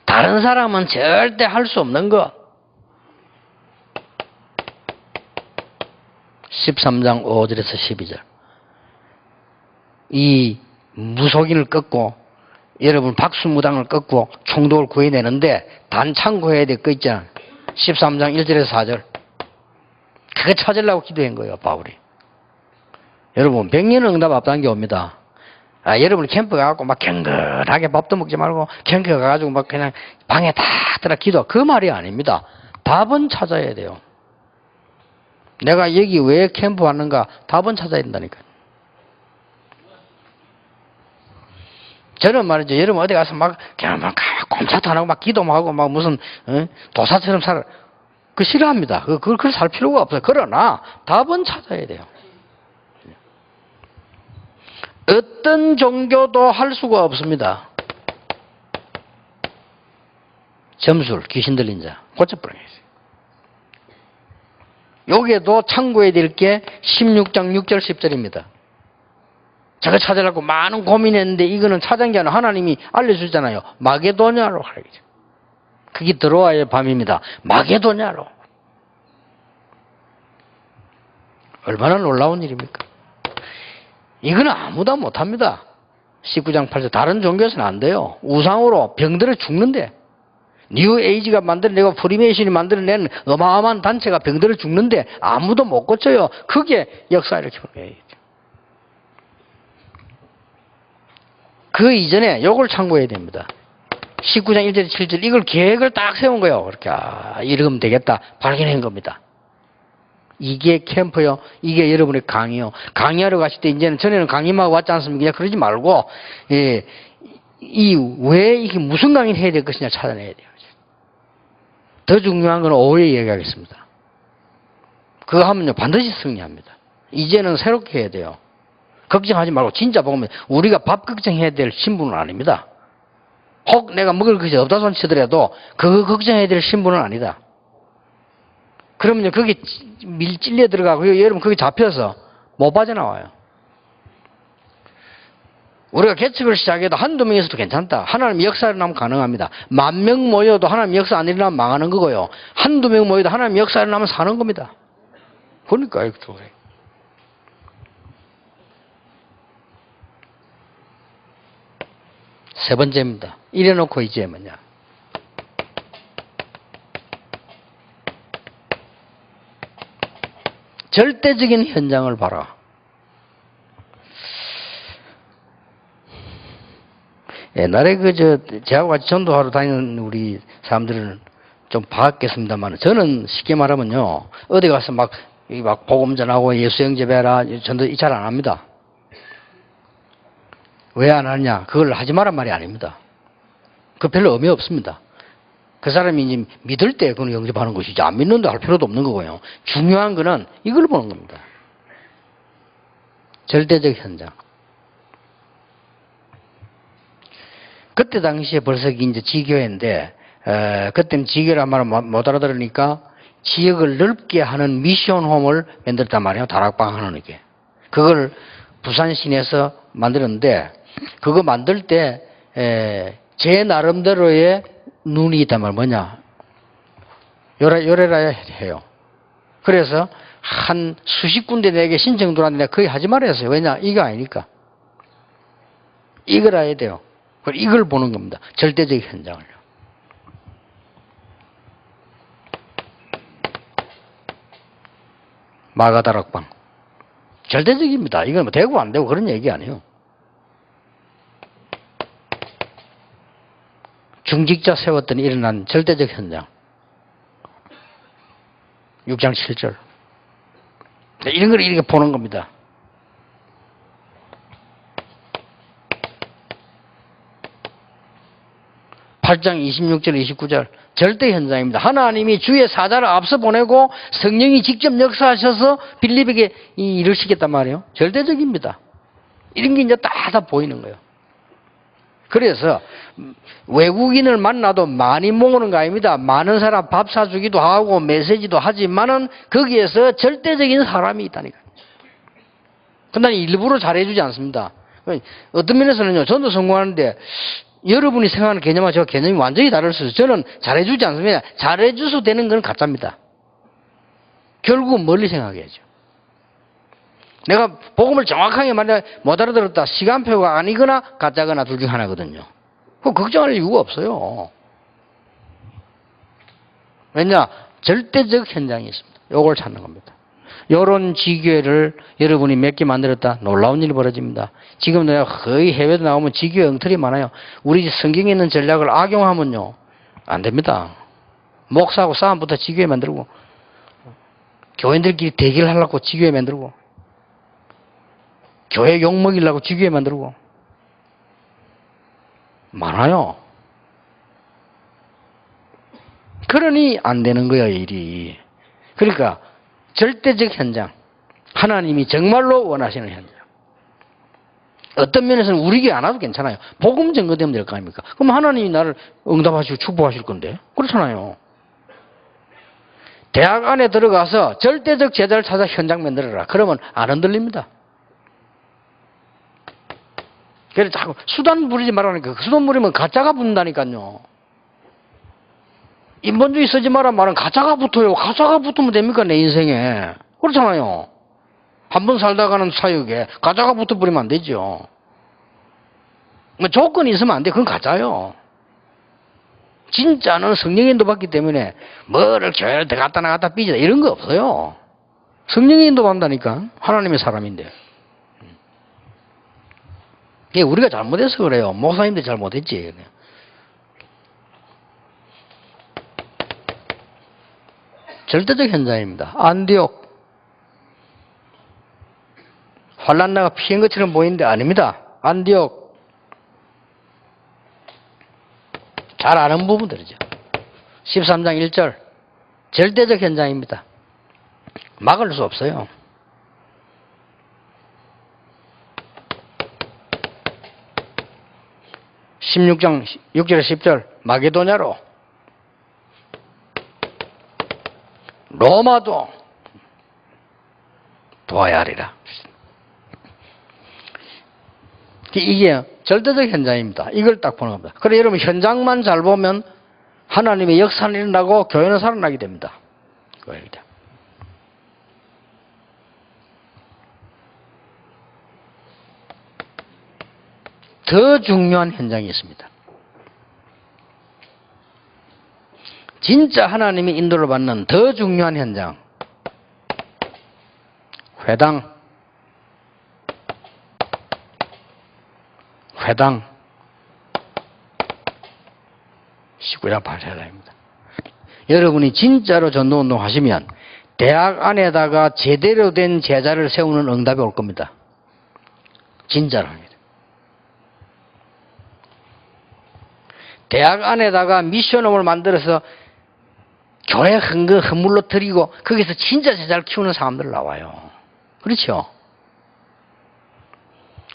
다른 사람은 절대 할 수 없는 거. 13장 5절에서 12절. 이 무속인을 꺾고 여러분 박수무당을 꺾고 총독을 구해내는데 단 참고해야 될 거 있잖아. 13장 1절에서 4절. 그거 찾으려고 기도한 거예요, 바울이. 여러분 100년 응답 앞단 게 옵니다. 여러분 캠프 가갖고 막 갱글하게 밥도 먹지 말고 캠프 가가지고 막 그냥 방에 다 들어 기도. 그 말이 아닙니다. 답은 찾아야 돼요. 내가 여기 왜 캠프 왔는가? 답은 찾아야 된다니까. 저는 말이죠. 여러분 어디 가서 막 그냥 막 꼼짝도 안 하고 막 기도만 하고 막 무슨 도사처럼 살아. 그거 싫어합니다. 그걸 살 필요가 없어요. 그러나 답은 찾아야 돼요. 어떤 종교도 할 수가 없습니다. 점술, 귀신 들린 자, 고쳐버려야 돼요. 여기에도 참고해야 될 게 16장 6절 10절입니다. 제가 찾으려고 많은 고민했는데 이거는 찾은 게 아니라 하나님이 알려주잖아요. 마게도냐로 하겠죠. 그게 들어와야 밤입니다. 마게도냐로. 얼마나 놀라운 일입니까? 이거는 아무도 못합니다. 19장 8절. 다른 종교에서는 안 돼요. 우상으로 병들어 죽는데. 뉴 에이지가 만들어내고 프리메이션이 만들어낸 어마어마한 단체가 병들어 죽는데 아무도 못 고쳐요. 그게 역사 이렇게 보는 거예요. 그 이전에 요걸 참고해야 됩니다. 19장 1절 7절 이걸 계획을 딱 세운 거예요. 그렇게 이러면 되겠다. 발견한 겁니다. 이게 캠프요. 이게 여러분의 강의요. 강의하러 가실 때 이제는 전에는 강의만 왔지 않습니까? 그러지 말고 왜 이게 무슨 강의를 해야 될 것이냐 찾아내야 돼요. 더 중요한 건 오후에 얘기하겠습니다. 그거 하면요 반드시 승리합니다. 이제는 새롭게 해야 돼요. 걱정하지 말고 진짜 보면 우리가 밥 걱정해야 될 신분은 아닙니다. 혹 내가 먹을 것이 없다 손 치더라도 그거 걱정해야 될 신분은 아니다. 그러면요 거기 찔려 들어가고 여러분 거기 잡혀서 못 빠져나와요. 우리가 개척을 시작해도 한두 명에서도 괜찮다. 하나님 역사를 나면 가능합니다. 10,000명 모여도 하나님 역사 안 일어나면 망하는 거고요. 한두 명 모여도 하나님 역사를 나면 사는 겁니다. 그러니까 이것도 그래. 세 번째입니다. 이래놓고 이제 뭐냐. 절대적인 현장을 봐라. 옛날에 저하고 같이 전도하러 다니는 우리 사람들은 좀 봤겠습니다만, 저는 쉽게 말하면요, 어디 가서 막 복음 전하고 예수 영접해라, 전도 잘 안 합니다. 왜 안 하냐? 그걸 하지 말란 말이 아닙니다. 그 별로 의미 없습니다. 그 사람이 이제 믿을 때 그걸 영접하는 것이지, 안 믿는데 할 필요도 없는 거고요. 중요한 거는 이걸 보는 겁니다. 절대적 현장. 그때 당시에 벌써 이제 지교회인데, 그때는 지교란 말을 못 알아들으니까 지역을 넓게 하는 미션홈을 만들었단 말이에요. 다락방 하는 게. 그걸 부산 시내에서 만들었는데, 그거 만들 때, 제 나름대로의 눈이 있단 말 뭐냐. 요래라 해요. 그래서 한 수십 군데 내게 신청 들어왔는데 거의 하지 말아야 했어요. 왜냐? 이거 아니니까. 이걸 해야 돼요. 이걸 보는 겁니다. 절대적 현장을요. 마가다락방. 절대적입니다. 이건 뭐 되고 안 되고 그런 얘기 아니에요. 중직자 세웠더니 일어난 절대적 현장. 6장 7절. 이런 걸 이렇게 보는 겁니다. (8장) 26절 29절 절대 현장입니다. 하나님이 주의 사자를 앞서 보내고 성령이 직접 역사하셔서 빌립에게 이 일을 시켰단 말이에요. 절대적입니다. 이런 게 이제 다 보이는 거예요. 그래서 외국인을 만나도 많이 모으는 거 아닙니다. 많은 사람 밥 사주기도 하고 메시지도 하지만은 거기에서 절대적인 사람이 있다니까요. 근데 일부러 잘해주지 않습니다. 어떤 면에서는요, 전도 성공하는데 여러분이 생각하는 개념과 저 개념이 완전히 다를 수 있어요. 저는 잘해주지 않습니다. 잘해줘서 되는 건 가짜입니다. 결국은 멀리 생각해야죠. 내가 복음을 정확하게 못 알아들었다. 시간표가 아니거나 가짜거나 둘 중 하나거든요. 그거 걱정할 이유가 없어요. 왜냐? 절대적 현장이 있습니다. 요걸 찾는 겁니다. 요런 지교회를 여러분이 몇 개 만들었다. 놀라운 일이 벌어집니다. 지금 내가 거의 해외도 나오면 지교회 엉터리 많아요. 우리 성경에 있는 전략을 악용하면요, 안 됩니다. 목사하고 싸움부터 지교회 만들고, 교인들끼리 대결 하려고 지교회 만들고, 교회 욕먹이려고 지교회 만들고 많아요. 그러니 안 되는 거야, 일이. 그러니까 절대적 현장, 하나님이 정말로 원하시는 현장. 어떤 면에서는 우리 교회 안 와도 괜찮아요. 복음 증거되면 될 거 아닙니까? 그럼 하나님이 나를 응답하시고 축복하실 건데, 그렇잖아요. 대학 안에 들어가서 절대적 제자를 찾아 현장 만들어라. 그러면 안 흔들립니다. 그래서 자꾸 수단 부리지 말라니까. 수단 부리면 가짜가 붙는다니까요. 인본주의 쓰지 마라 말은 가짜가 붙어요. 가짜가 붙으면 됩니까, 내 인생에. 그렇잖아요. 한 번 살다가는 사역에 가짜가 붙어버리면 안 되죠. 뭐 조건이 있으면 안 돼. 그건 가짜요. 진짜는 성령의 인도받기 때문에 뭐를 교회를 들어갔다 나갔다 삐지다 이런 거 없어요. 성령의 인도받는다니까. 하나님의 사람인데. 이게 우리가 잘못해서 그래요. 목사님들 잘못했지. 절대적 현장입니다. 안디옥. 환란나가 피한 것처럼 보이는데 아닙니다. 안디옥. 잘 아는 부분들이죠. 13장 1절. 절대적 현장입니다. 막을 수 없어요. 16장 6절에 10절 마게도냐로 로마도 도와야 하리라. 이게 절대적 현장입니다. 이걸 딱 보는 겁니다. 그래 여러분 현장만 잘 보면 하나님의 역사는 일어나고 교회는 살아나게 됩니다. 그겁니다. 더 중요한 현장이 있습니다. 진짜 하나님의 인도를 받는 더 중요한 현장. 회당. 19장 8절입니다. 여러분이 진짜로 전도운동 하시면 대학 안에다가 제대로 된 제자를 세우는 응답이 올 겁니다. 진짜로 합니다. 대학 안에다가 미션홈을 만들어서 교회 헌물로 드리고 거기서 진짜 제자를 키우는 사람들 나와요. 그렇죠?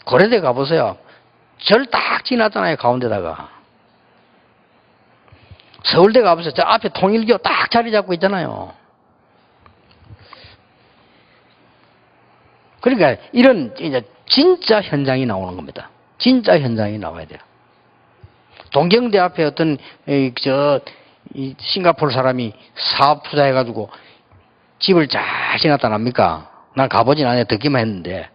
고려대 가보세요. 절 딱 지났잖아요, 가운데다가. 서울대 가보세요. 저 앞에 통일교 딱 자리 잡고 있잖아요. 그러니까 이런 이제 진짜 현장이 나오는 겁니다. 진짜 현장이 나와야 돼요. 동경대 앞에 어떤 이 싱가포르 사람이 사업 투자해가지고 집을 잘 지났다 납니까? 난 가보진 않아요. 듣기만 했는데.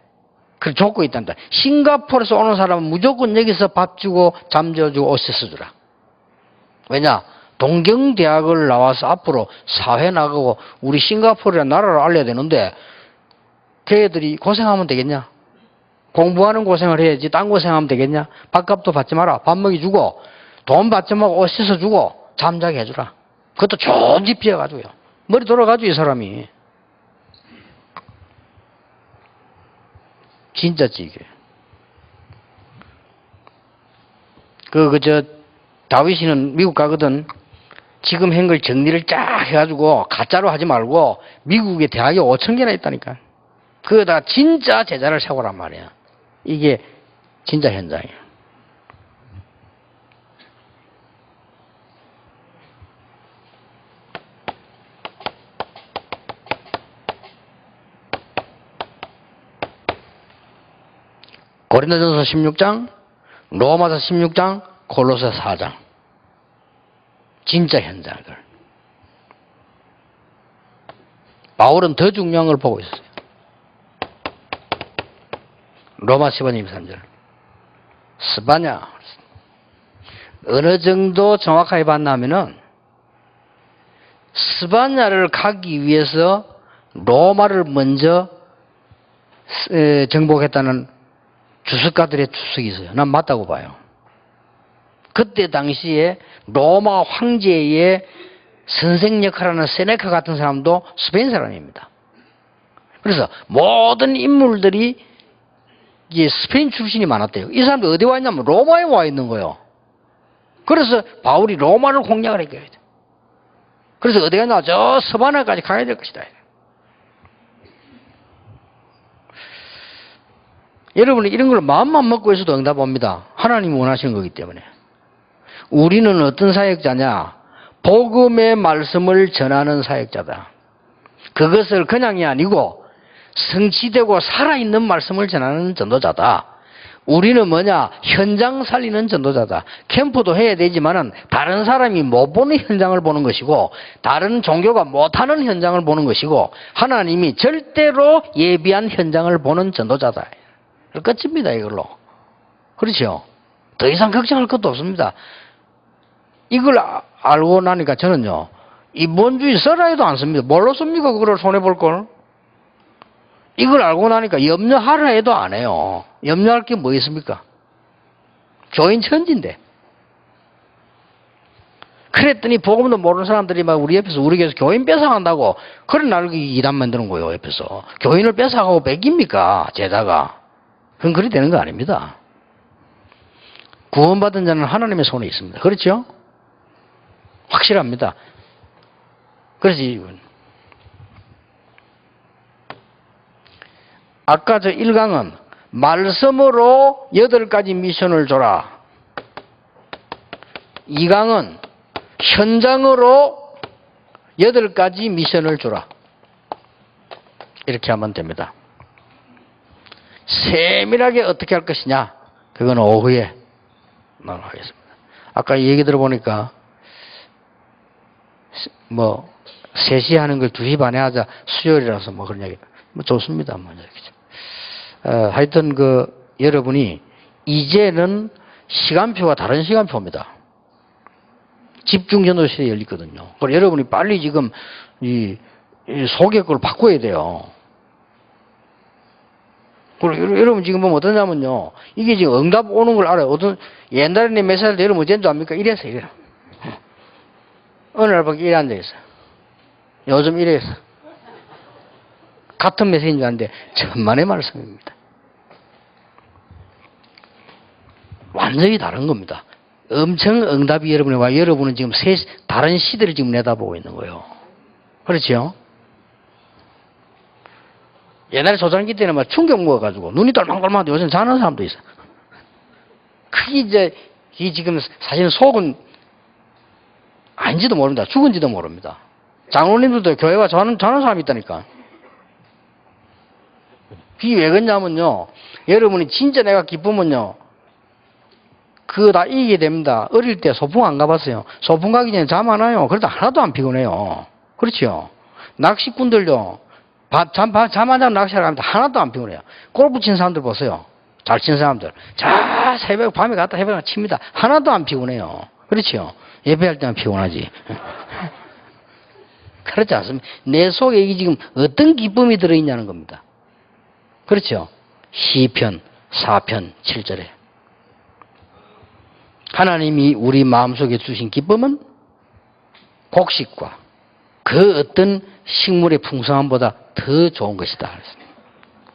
그 조건이 있단다. 싱가포르에서 오는 사람은 무조건 여기서 밥 주고 잠재워주고 옷 씻어주라. 왜냐? 동경대학을 나와서 앞으로 사회 나가고 우리 싱가포르라는 나라를 알려야 되는데 걔들이 고생하면 되겠냐? 공부하는 고생을 해야지 딴 고생하면 되겠냐? 밥값도 받지 마라. 밥 먹여주고 돈 받지 말고 옷 씻어주고 잠자게 해주라. 그것도 좋은 집 지어가지고요. 머리 돌아가지고 이 사람이. 진짜지 이게. 다윗이는 미국 가거든. 지금 한 걸 정리를 쫙 해가지고 가짜로 하지 말고 미국에 대학이 5,000개나 있다니까. 그거다 진짜 제자를 세우란 말이야. 이게 진짜 현장이에요. 고린도전서 16장, 로마서 16장, 골로새 4장. 진짜 현장을. 바울은 더 중요한 걸 보고 있어요. 로마 15장 23절. 스바냐. 어느 정도 정확하게 봤냐면은 스바냐를 가기 위해서 로마를 먼저 정복했다는 주석가들의 추측이 있어요. 난 맞다고 봐요. 그때 당시에 로마 황제의 선생 역할하는 세네카 같은 사람도 스페인 사람입니다. 그래서 모든 인물들이 이게 스페인 출신이 많았대요. 이 사람들 어디 와 있냐면 로마에 와 있는 거예요. 그래서 바울이 로마를 공략을 했어요. 그래서 어디 갔냐? 저 서바나까지 가야 될 것이다. 여러분이 이런 걸 마음만 먹고 있어도 응답 옵니다. 하나님이 원하시는 거기 때문에. 우리는 어떤 사역자냐? 복음의 말씀을 전하는 사역자다. 그것을 그냥이 아니고 성취되고 살아있는 말씀을 전하는 전도자다. 우리는 뭐냐? 현장 살리는 전도자다. 캠프도 해야 되지만은 다른 사람이 못 보는 현장을 보는 것이고 다른 종교가 못하는 현장을 보는 것이고 하나님이 절대로 예비한 현장을 보는 전도자다. 끝입니다, 이걸로. 그렇죠? 더 이상 걱정할 것도 없습니다. 이걸 알고 나니까 저는요, 인본주의 써라 해도 안 씁니다. 뭘로 씁니까? 그걸 손해볼 걸? 이걸 알고 나니까 염려하라 해도 안 해요. 염려할 게 뭐 있습니까? 교인 천지인데. 그랬더니 복음도 모르는 사람들이 막 우리 옆에서 우리 교회에서 교인 뺏어간다고 그런 날 이단 만드는 거예요, 옆에서. 교인을 뺏어가고 뺏깁니까? 제자가. 그건 그리 되는 거 아닙니다. 구원받은 자는 하나님의 손에 있습니다. 그렇죠? 확실합니다. 그래서 아까 저 1강은 말씀으로 8가지 미션을 줘라. 2강은 현장으로 8가지 미션을 줘라. 이렇게 하면 됩니다. 세밀하게 어떻게 할 것이냐? 그건 오후에 나눠하겠습니다. 아까 얘기 들어보니까 3시 하는 걸 2시 반에 하자. 수요일이라서 그런 얘기. 좋습니다. 하여튼 여러분이 이제는 시간표가 다른 시간표입니다. 집중전도 시대에 열리거든요. 그래서 여러분이 빨리 지금 이 소개권을 바꿔야 돼요. 그리고 여러분 지금 보면 어떠냐면요. 이게 지금 응답 오는 걸 알아요. 옛날에는 몇 살 때 여러분 어쩐 줄 압니까? 이래서. 어느 날 밖에 이래 앉아있어요. 요즘 이래서. 같은 메시지인 줄 아는데 천만의 말씀입니다. 완전히 다른 겁니다. 엄청 응답이 여러분에 와 여러분은 지금 다른 시대를 지금 내다보고 있는 거예요. 그렇죠? 옛날에 조장기 때는 막 충격 먹어가지고 눈이 떨망떨망한데 요즘 자는 사람도 있어. 그게 이제 이 지금 사실은 속은 아닌지도 모릅니다. 죽은지도 모릅니다. 장로님들도 교회 와 자는 사람이 있다니까. 그게 왜 그러냐면요. 여러분이 진짜 내가 기쁘면요. 그거 다 이기게 됩니다. 어릴 때 소풍 안 가봤어요. 소풍 가기 전에 잠 안 와요. 그래도 하나도 안 피곤해요. 그렇죠? 낚시꾼들요. 잠 안 자면 낚시하러 가면 하나도 안 피곤해요. 골프 친 사람들 보세요. 잘 친 사람들. 자, 새벽 밤에 갔다 새벽에 칩니다. 하나도 안 피곤해요. 그렇죠? 예배할 때만 피곤하지. 그렇지 않습니까? 내 속에 이게 지금 어떤 기쁨이 들어있냐는 겁니다. 그렇죠? 시편 4편 7절에 하나님이 우리 마음속에 주신 기쁨은 곡식과 그 어떤 식물의 풍성함보다 더 좋은 것이다.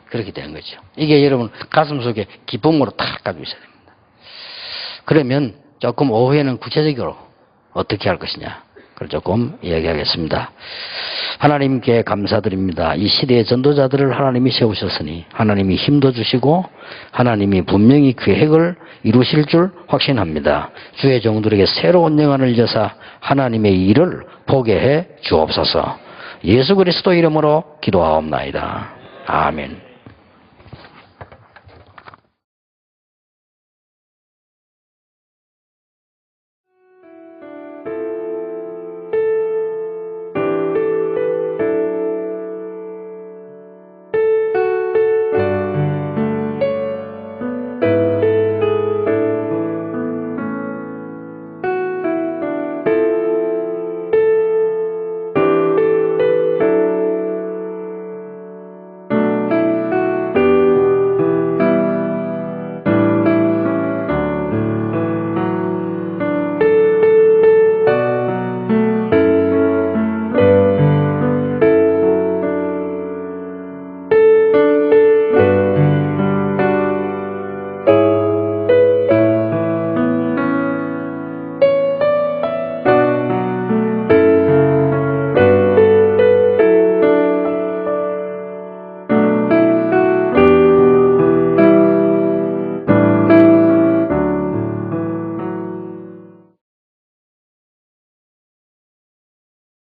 그렇게 되는 거죠. 이게 여러분 가슴 속에 기쁨으로 탁 가지고 있어야 됩니다. 그러면 조금 오후에는 구체적으로 어떻게 할 것이냐 그걸 조금 이야기하겠습니다. 하나님께 감사드립니다. 이 시대의 전도자들을 하나님이 세우셨으니 하나님이 힘도 주시고 하나님이 분명히 계획을 이루실 줄 확신합니다. 주의 종들에게 새로운 영안을 여사 하나님의 일을 보게 해 주옵소서. 예수 그리스도 이름으로 기도하옵나이다. 아멘.